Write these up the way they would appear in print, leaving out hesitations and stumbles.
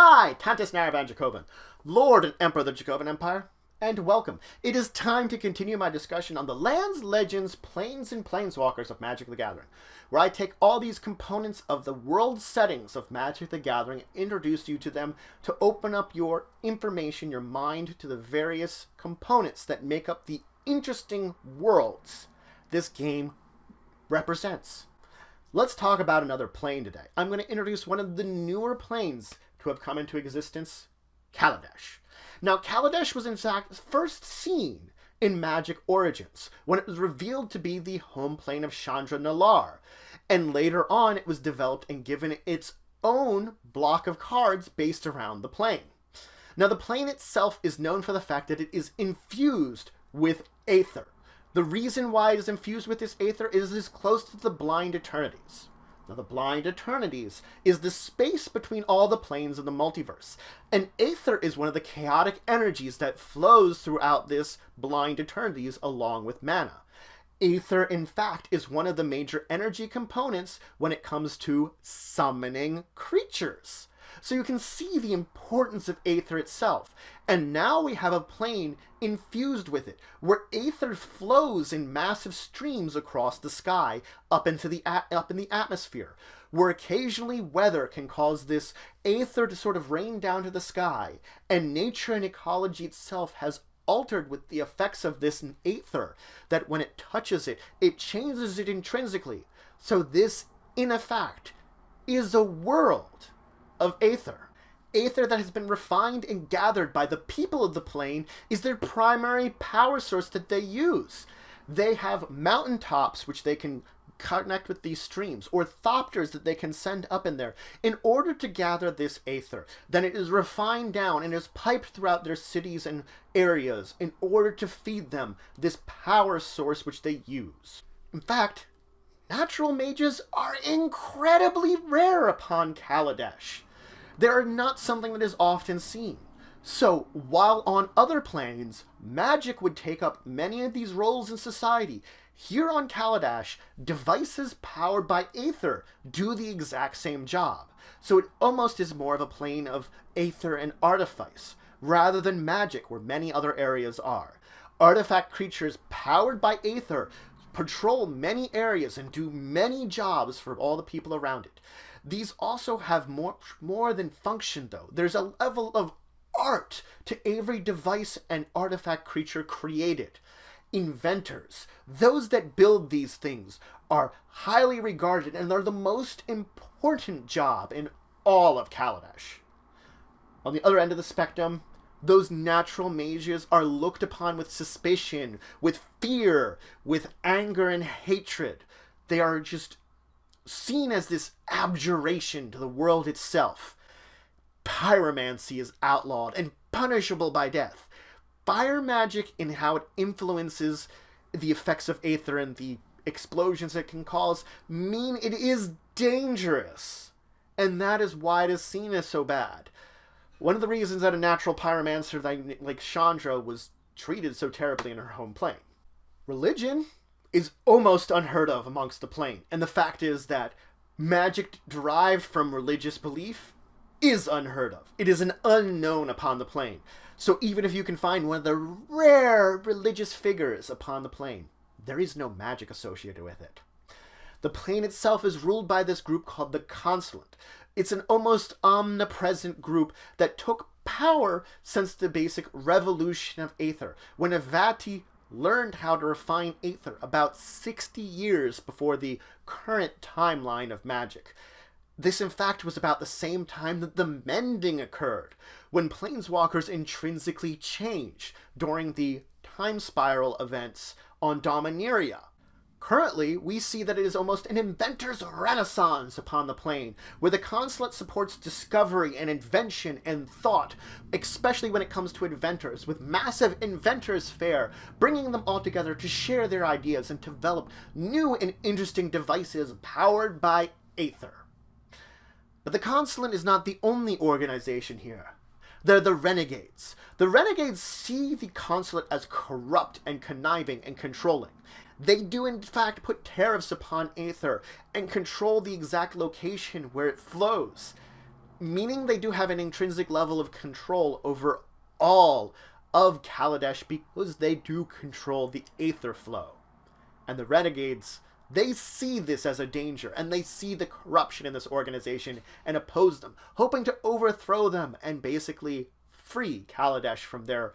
I, Chandra Nalaar Dracovin, Lord and Emperor of the Dracovin Empire, and welcome. It is time to continue my discussion on the lands, legends, planes, and planeswalkers of Magic the Gathering, where I take all these components of the world settings of Magic the Gathering and introduce you to them to open up your information, your mind, to the various components that make up the interesting worlds this game represents. Let's talk about another plane today. I'm going to introduce one of the newer planes to have come into existence, Kaladesh. Now, Kaladesh was in fact first seen in Magic Origins, when it was revealed to be the home plane of Chandra Nalaar, and later on it was developed and given its own block of cards based around the plane. Now, the plane itself is known for the fact that it is infused with aether. The reason why it is infused with this aether is it is close to the Blind Eternities. Now, the Blind Eternities is the space between all the planes of the multiverse. And aether is one of the chaotic energies that flows throughout this Blind Eternities along with mana. Aether, in fact, is one of the major energy components when it comes to summoning creatures. So you can see the importance of aether itself. And now we have a plane infused with it, where aether flows in massive streams across the sky, up in the atmosphere, where occasionally weather can cause this aether to sort of rain down to the sky, and nature and ecology itself has altered with the effects of this aether, that when it touches it, it changes it intrinsically. So this, in effect, is a world of aether. Aether that has been refined and gathered by the people of the plane is their primary power source that they use. They have mountaintops which they can connect with these streams, or thopters that they can send up in there in order to gather this aether. Then it is refined down and is piped throughout their cities and areas in order to feed them this power source which they use. In fact, natural mages are incredibly rare upon Kaladesh. They are not something that is often seen. So, while on other planes, magic would take up many of these roles in society, here on Kaladesh, devices powered by aether do the exact same job. So it almost is more of a plane of aether and artifice, rather than magic where many other areas are. Artifact creatures powered by aether patrol many areas and do many jobs for all the people around it. These also have more than function, though. There's a level of art to every device and artifact creature created. Inventors, those that build these things, are highly regarded and they're the most important job in all of Kaladesh. On the other end of the spectrum, those natural mages are looked upon with suspicion, with fear, with anger and hatred. They are just seen as this abjuration to the world itself. Pyromancy is outlawed and punishable by death. Fire magic, in how it influences the effects of aether and the explosions it can cause, mean it is dangerous. And that is why it is seen as so bad. One of the reasons that a natural pyromancer like Chandra was treated so terribly in her home plane. Religion is almost unheard of amongst the plane, and the fact is that magic derived from religious belief is unheard of. It is an unknown upon the plane. So even if you can find one of the rare religious figures upon the plane, there is no magic associated with it. The plane itself is ruled by this group called the Consulate. It's an almost omnipresent group that took power since the basic revolution of aether, when Avati learned how to refine aether about 60 years before the current timeline of magic. This, in fact, was about the same time that the Mending occurred, when planeswalkers intrinsically change during the time spiral events on Dominaria. Currently, we see that it is almost an inventor's renaissance upon the plane, where the Consulate supports discovery and invention and thought, especially when it comes to inventors, with massive inventors fair, bringing them all together to share their ideas and develop new and interesting devices powered by aether. But the Consulate is not the only organization here. They're the Renegades. The Renegades see the Consulate as corrupt and conniving and controlling. They do in fact put tariffs upon aether and control the exact location where it flows. meaning they do have an intrinsic level of control over all of Kaladesh because they do control the aether flow. And the renegades, they see this as a danger, and they see the corruption in this organization and oppose them, hoping to overthrow them and basically free Kaladesh from their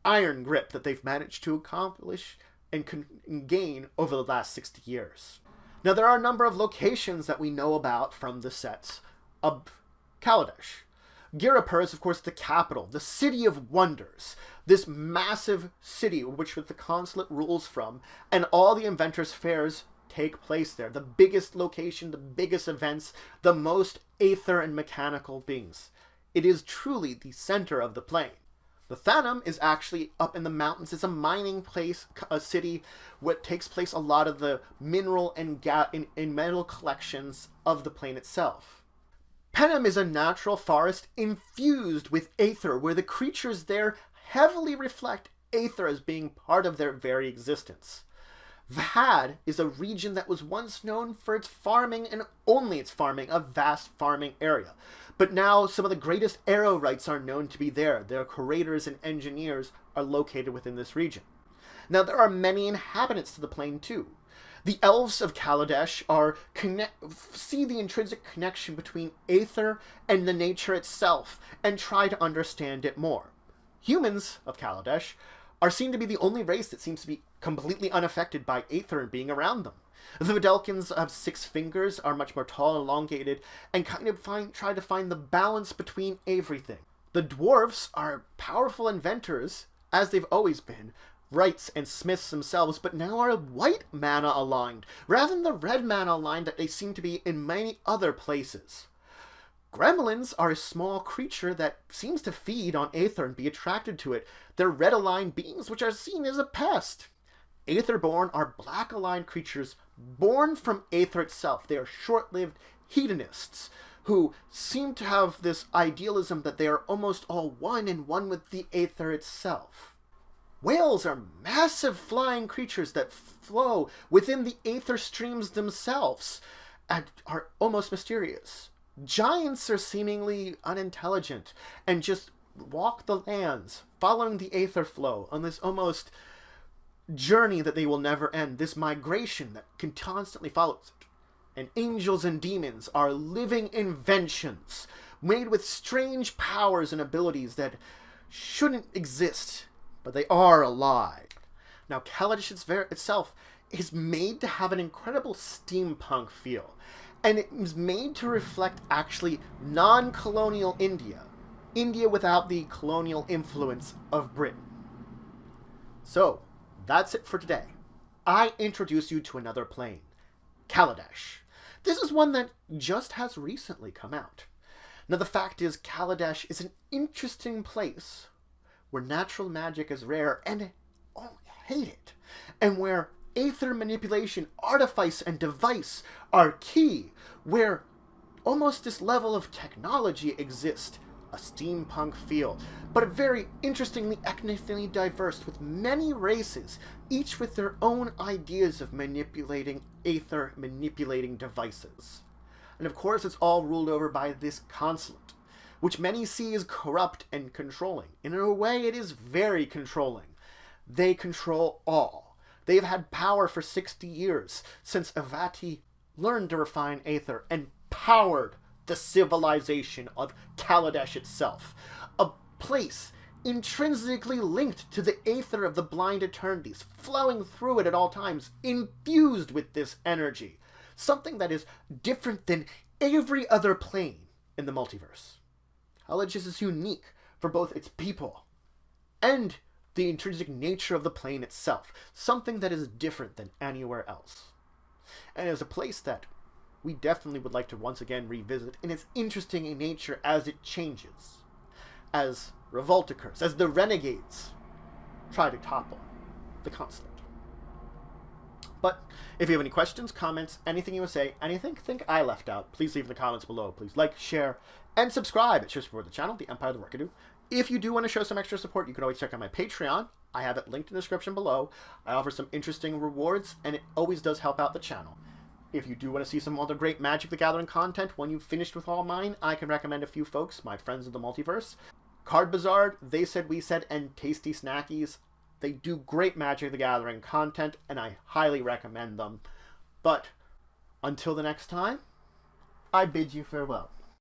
iron grip that they've managed to accomplish and gain over the last 60 years. Now, there are a number of locations that we know about from the sets of Kaladesh. Girapur is, of course, the capital, the city of wonders, this massive city which the consulate rules from, and all the inventors' fairs take place there. The biggest location, the biggest events, the most aether and mechanical beings. It is truly the center of the plane. The Thanum is actually up in the mountains. It's a mining place, a city where takes place a lot of the mineral and metal collections of the plane itself. Penem is a natural forest infused with aether, where the creatures there heavily reflect aether as being part of their very existence. Vahad is a region that was once known for its farming and only its farming, a vast farming area. But now some of the greatest arrowrights are known to be there. Their curators and engineers are located within this region. Now there are many inhabitants to the plane too. The elves of Kaladesh see the intrinsic connection between aether and the nature itself and try to understand it more. Humans of Kaladesh are seen to be the only race that seems to be completely unaffected by aether and being around them. The Videlkins of 6 fingers are much more tall and elongated and kind of try to find the balance between everything. The dwarves are powerful inventors, as they've always been, wrights and smiths themselves, but now are white mana aligned, rather than the red mana aligned that they seem to be in many other places. Gremlins are a small creature that seems to feed on aether and be attracted to it. They're red-aligned beings which are seen as a pest. Aetherborn are black-aligned creatures born from aether itself. They are short-lived hedonists who seem to have this idealism that they are almost all one and one with the aether itself. Whales are massive flying creatures that flow within the aether streams themselves and are almost mysterious. Giants are seemingly unintelligent and just walk the lands, following the aether flow on this almost journey that they will never end, this migration that constantly follows it. And angels and demons are living inventions, made with strange powers and abilities that shouldn't exist, but they are alive. Now, Kaladesh itself is made to have an incredible steampunk feel, and it was made to reflect actually non-colonial India. India without the colonial influence of Britain. So, that's it for today. I introduce you to another plane, Kaladesh. This is one that just has recently come out. Now the fact is, Kaladesh is an interesting place where natural magic is rare and I hate it, and where aether manipulation, artifice, and device are key, where almost this level of technology exists, a steampunk feel, but very interestingly ethnically diverse, with many races, each with their own ideas of manipulating aether, manipulating devices. And of course it's all ruled over by this consulate, which many see as corrupt and controlling. And in a way it is very controlling. They control all. They've had power for 60 years, since Avati learned to refine aether and powered the civilization of Kaladesh itself. A place intrinsically linked to the aether of the blind eternities, flowing through it at all times, infused with this energy. Something that is different than every other plane in the multiverse. Kaladesh is unique for both its people and the intrinsic nature of the plane itself, something that is different than anywhere else. And it is a place that we definitely would like to once again revisit, and it's interesting in nature as it changes, as revolt occurs, as the renegades try to topple the consulate. But if you have any questions, comments, anything you want to say, anything think I left out, please leave in the comments below. Please like, share, and subscribe. It shows support the channel, the Empire, the work I do. If you do want to show some extra support, you can always check out my Patreon. I have it linked in the description below. I offer some interesting rewards, and it always does help out the channel. If you do want to see some other great Magic the Gathering content when you've finished with all mine, I can recommend a few folks, my friends of the multiverse. Card Bazaar, They Said We Said, and Tasty Snackies. They do great Magic the Gathering content, and I highly recommend them. But until the next time, I bid you farewell.